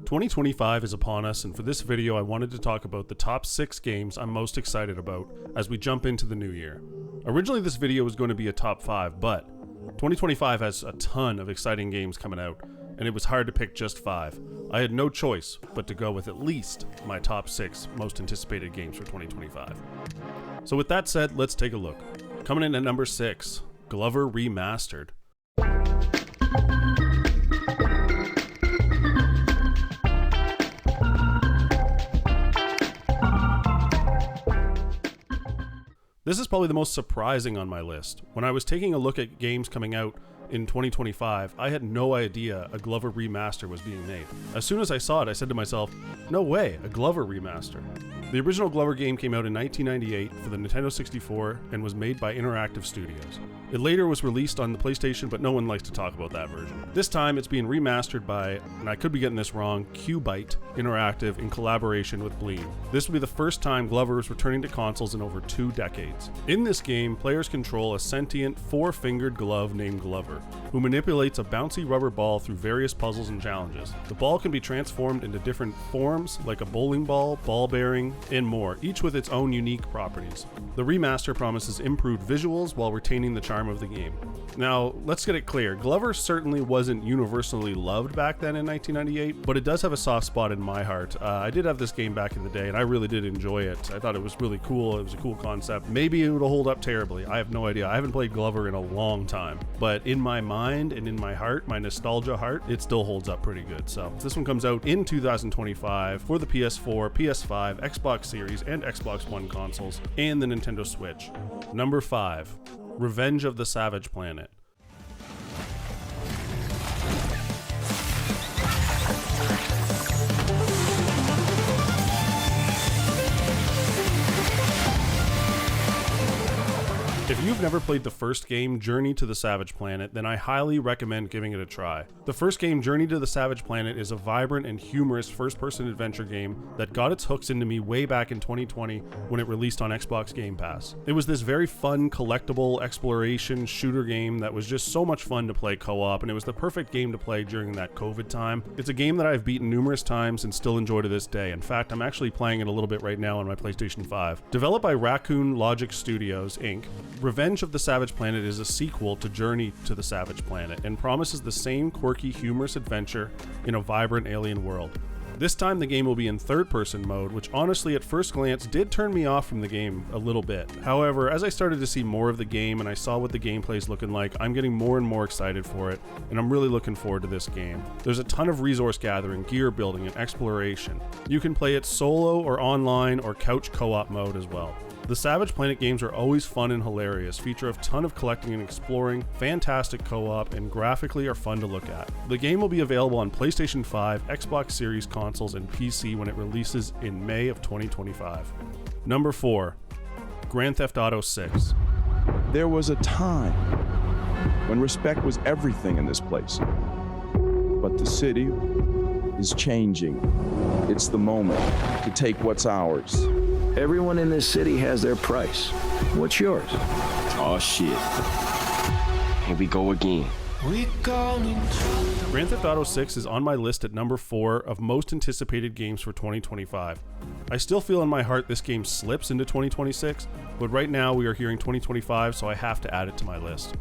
2025 is upon us, and for this video I wanted to talk about the top 6 games I'm most excited about as we jump into the new year. Originally this video was going to be a top 5, but 2025 has a ton of exciting games coming out, and it was hard to pick just 5. I had no choice but to go with at least my top 6 most anticipated games for 2025. So with that said, let's take a look. Coming in at number 6, Glover Remastered. This is probably the most surprising on my list. When I was taking a look at games coming out in 2025, I had no idea a Glover remaster was being made. As soon as I saw it, I said to myself, no way, a Glover remaster. The original Glover game came out in 1998 for the Nintendo 64 and was made by Interactive Studios. It later was released on the PlayStation, but no one likes to talk about that version. This time it's being remastered by, and I could be getting this wrong, Qbyte Interactive in collaboration with Bleed. This will be the first time Glover is returning to consoles in over 2 decades. In this game, players control a sentient 4-fingered glove named Glover, who manipulates a bouncy rubber ball through various puzzles and challenges. The ball can be transformed into different forms, like a bowling ball, ball bearing, and more, each with its own unique properties. The remaster promises improved visuals while retaining the charm of the game. Now, let's get it clear, Glover certainly wasn't universally loved back then in 1998, but it does have a soft spot in my heart. I did have this game back in the day, and I really did enjoy it. I thought it was really cool, it was a cool concept. Maybe it would hold up terribly, I have no idea. I haven't played Glover in a long time, but in my mind and in my heart, my nostalgia heart, it still holds up pretty good. So this one comes out in 2025 for the PS4, PS5, Xbox Series, and Xbox One consoles, and the Nintendo Switch. Number 5, Revenge of the Savage Planet. If you've never played the first game, Journey to the Savage Planet, then I highly recommend giving it a try. The first game, Journey to the Savage Planet, is a vibrant and humorous first-person adventure game that got its hooks into me way back in 2020 when it released on Xbox Game Pass. It was this very fun, collectible exploration shooter game that was just so much fun to play co-op, and it was the perfect game to play during that COVID time. It's a game that I've beaten numerous times and still enjoy to this day. In fact, I'm actually playing it a little bit right now on my PlayStation 5. Developed by Raccoon Logic Studios, Inc., Revenge of the Savage Planet is a sequel to Journey to the Savage Planet and promises the same quirky, humorous adventure in a vibrant alien world. This time the game will be in third-person mode, which honestly at first glance did turn me off from the game a little bit. However, as I started to see more of the game and I saw what the gameplay is looking like, I'm getting more and more excited for it, and I'm really looking forward to this game. There's a ton of resource gathering, gear building, and exploration. You can play it solo or online or couch co-op mode as well. The Savage Planet games are always fun and hilarious, feature a ton of collecting and exploring, fantastic co-op, and graphically are fun to look at. The game will be available on PlayStation 5, Xbox Series consoles, and PC when it releases in May of 2025. Number 4, Grand Theft Auto 6. There was a time when respect was everything in this place. But the city is changing. It's the moment to take what's ours. Everyone in this city has their price. What's yours? Oh shit. Here we go again. Grand Theft Auto 6 is on my list at number 4 of most anticipated games for 2025. I still feel in my heart this game slips into 2026, but right now we are hearing 2025, so I have to add it to my list.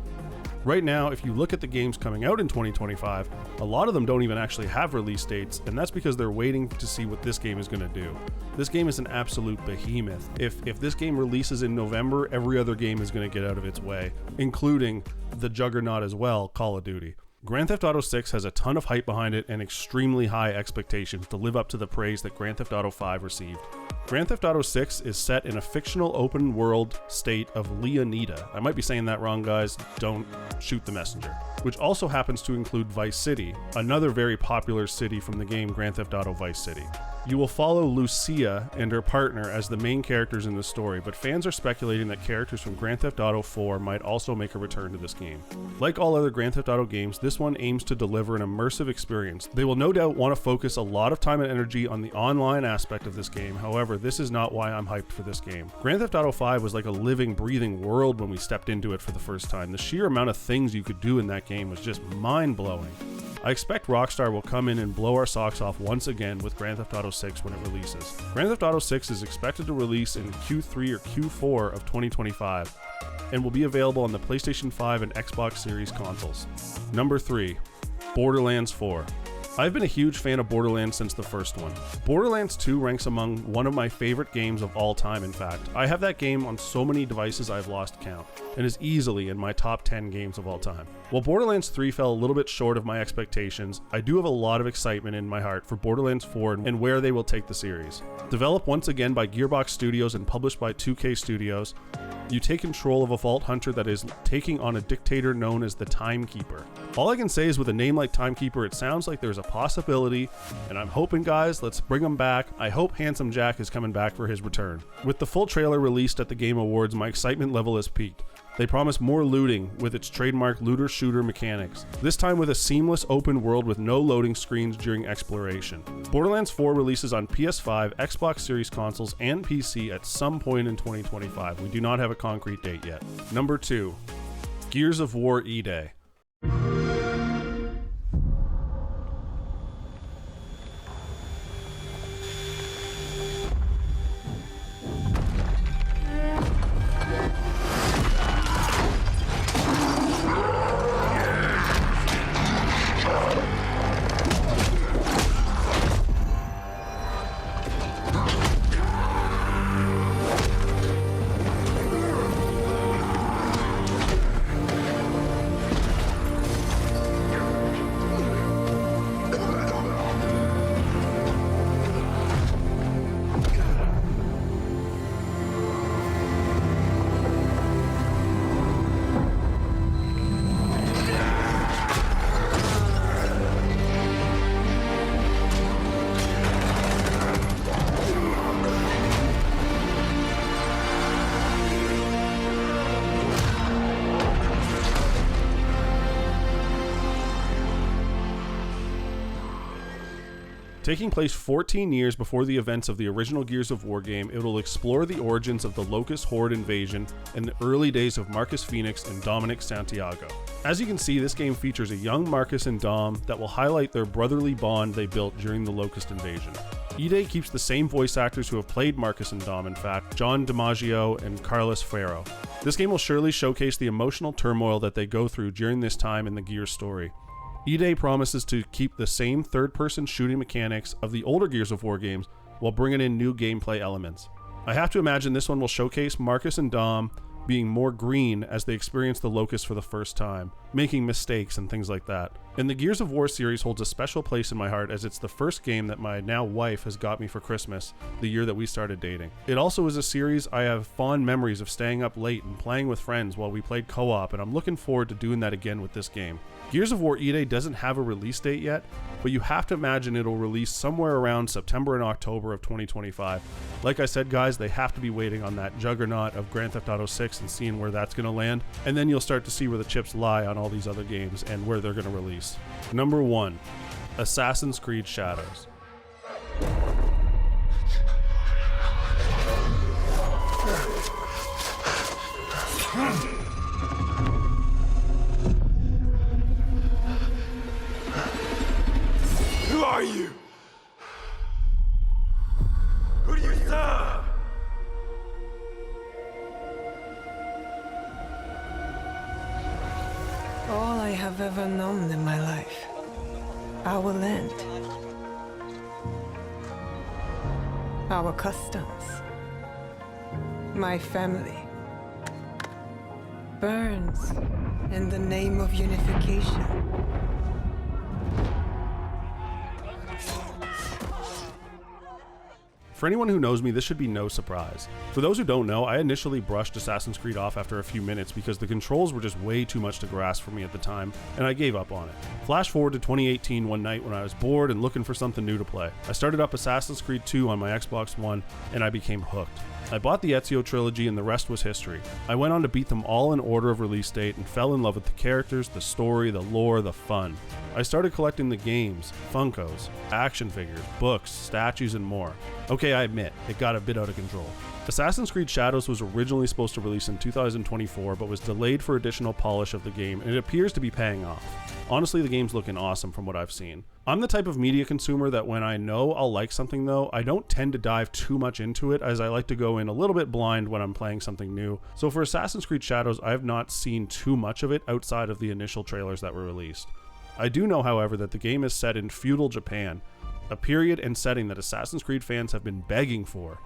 Right now, if you look at the games coming out in 2025, a lot of them don't even actually have release dates, and that's because they're waiting to see what this game is going to do. This game is an absolute behemoth. If this game releases in November, every other game is going to get out of its way, including the juggernaut as well, Call of Duty. Grand Theft Auto 6 has a ton of hype behind it and extremely high expectations to live up to the praise that Grand Theft Auto 5 received. Grand Theft Auto 6 is set in a fictional open world state of Leonida. I might be saying that wrong, guys, don't shoot the messenger. Which also happens to include Vice City, another very popular city from the game Grand Theft Auto Vice City. You will follow Lucia and her partner as the main characters in the story, but fans are speculating that characters from Grand Theft Auto 4 might also make a return to this game. Like all other Grand Theft Auto games, this one aims to deliver an immersive experience. They will no doubt want to focus a lot of time and energy on the online aspect of this game, however, However, this is not why I'm hyped for this game. Grand Theft Auto V was like a living, breathing world when we stepped into it for the first time. The sheer amount of things you could do in that game was just mind-blowing. I expect Rockstar will come in and blow our socks off once again with Grand Theft Auto 6 when it releases. Grand Theft Auto 6 is expected to release in Q3 or Q4 of 2025 and will be available on the PlayStation 5 and Xbox Series consoles. Number 3, Borderlands 4. I've been a huge fan of Borderlands since the first one. Borderlands 2 ranks among one of my favorite games of all time, in fact. I have that game on so many devices I've lost count, and is easily in my top 10 games of all time. While Borderlands 3 fell a little bit short of my expectations, I do have a lot of excitement in my heart for Borderlands 4 and where they will take the series. Developed once again by Gearbox Studios and published by 2K Studios, you take control of a vault hunter that is taking on a dictator known as the Timekeeper. All I can say is with a name like Timekeeper, it sounds like there's a possibility, and I'm hoping, guys, let's bring him back. I hope Handsome Jack is coming back for his return. With the full trailer released at the Game Awards, my excitement level has peaked. They promise more looting with its trademark looter-shooter mechanics, this time with a seamless open world with no loading screens during exploration. Borderlands 4 releases on PS5, Xbox Series consoles, and PC at some point in 2025. We do not have a concrete date yet. Number 2, Gears of War E-Day. Taking place 14 years before the events of the original Gears of War game, it will explore the origins of the Locust Horde invasion and the early days of Marcus Phoenix and Dominic Santiago. As you can see, this game features a young Marcus and Dom that will highlight their brotherly bond they built during the Locust invasion. E-Day keeps the same voice actors who have played Marcus and Dom, in fact, John DiMaggio and Carlos Ferro. This game will surely showcase the emotional turmoil that they go through during this time in the Gears story. E-Day promises to keep the same third-person shooting mechanics of the older Gears of War games while bringing in new gameplay elements. I have to imagine this one will showcase Marcus and Dom being more green as they experience the Locust for the first time, making mistakes and things like that. And the Gears of War series holds a special place in my heart as it's the first game that my now wife has got me for Christmas the year that we started dating. It also is a series I have fond memories of staying up late and playing with friends while we played co-op, and I'm looking forward to doing that again with this game. Gears of War E-Day doesn't have a release date yet, but you have to imagine it'll release somewhere around September and October of 2025. Like I said, guys, they have to be waiting on that juggernaut of Grand Theft Auto 6 and seeing where that's going to land, and then you'll start to see where the chips lie on all these other games and where they're going to release. Number 1, Assassin's Creed Shadows. Who are you? Who do you serve? All I have ever known in my life. Our land. Our customs. My family. Burns in the name of unification. For anyone who knows me, this should be no surprise. For those who don't know, I initially brushed Assassin's Creed off after a few minutes because the controls were just way too much to grasp for me at the time, and I gave up on it. Flash forward to 2018 one night when I was bored and looking for something new to play. I started up Assassin's Creed 2 on my Xbox One, and I became hooked. I bought the Ezio trilogy and the rest was history. I went on to beat them all in order of release date and fell in love with the characters, the story, the lore, the fun. I started collecting the games, Funkos, action figures, books, statues, and more. Okay, I admit, it got a bit out of control. Assassin's Creed Shadows was originally supposed to release in 2024, but was delayed for additional polish of the game, and it appears to be paying off. Honestly, the game's looking awesome from what I've seen. I'm the type of media consumer that when I know I'll like something though, I don't tend to dive too much into it, as I like to go in a little bit blind when I'm playing something new. So for Assassin's Creed Shadows, I have not seen too much of it outside of the initial trailers that were released. I do know, however, that the game is set in feudal Japan, a period and setting that Assassin's Creed fans have been begging for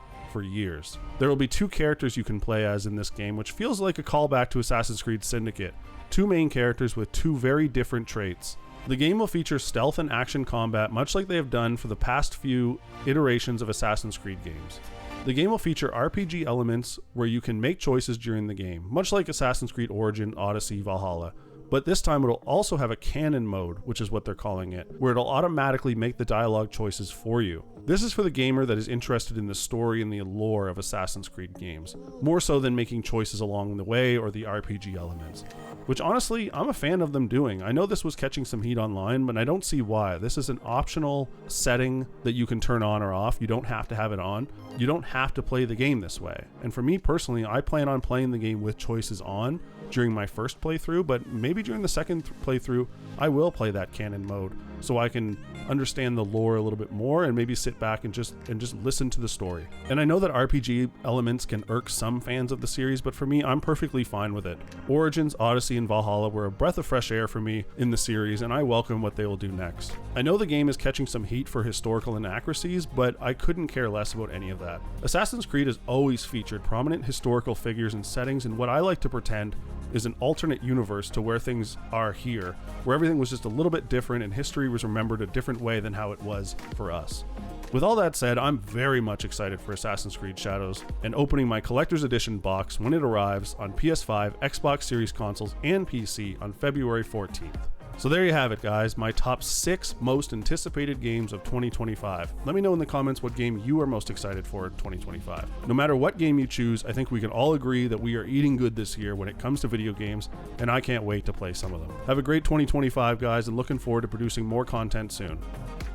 years. There will be 2 characters you can play as in this game, which feels like a callback to Assassin's Creed Syndicate. 2 main characters with 2 very different traits. The game will feature stealth and action combat, much like they have done for the past few iterations of Assassin's Creed games. The game will feature RPG elements where you can make choices during the game, much like Assassin's Creed Origin, Odyssey, Valhalla. But this time it'll also have a canon mode, which is what they're calling it, where it'll automatically make the dialogue choices for you. This is for the gamer that is interested in the story and the lore of Assassin's Creed games, more so than making choices along the way or the RPG elements. Which honestly, I'm a fan of them doing. I know this was catching some heat online, but I don't see why. This is an optional setting that you can turn on or off. You don't have to have it on. You don't have to play the game this way. And for me personally, I plan on playing the game with choices on during my first playthrough, but maybe during the second playthrough, I will play that canon mode so I can understand the lore a little bit more and maybe sit back and just listen to the story. And I know that RPG elements can irk some fans of the series, but for me, I'm perfectly fine with it. Origins, Odyssey, and Valhalla were a breath of fresh air for me in the series, and I welcome what they will do next. I know the game is catching some heat for historical inaccuracies, but I couldn't care less about any of that. Assassin's Creed has always featured prominent historical figures and settings in what I like to pretend is an alternate universe to where things are here, where everything was just a little bit different and history was remembered a different way than how it was for us. With all that said, I'm very much excited for Assassin's Creed Shadows and opening my collector's edition box when it arrives on PS5, Xbox Series consoles, and PC on February 14th. So there you have it, guys, my top 6 most anticipated games of 2025. Let me know in the comments what game you are most excited for in 2025. No matter what game you choose, I think we can all agree that we are eating good this year when it comes to video games, and I can't wait to play some of them. Have a great 2025, guys, and looking forward to producing more content soon.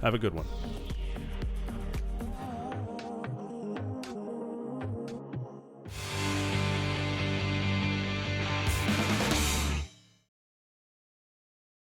Have a good one.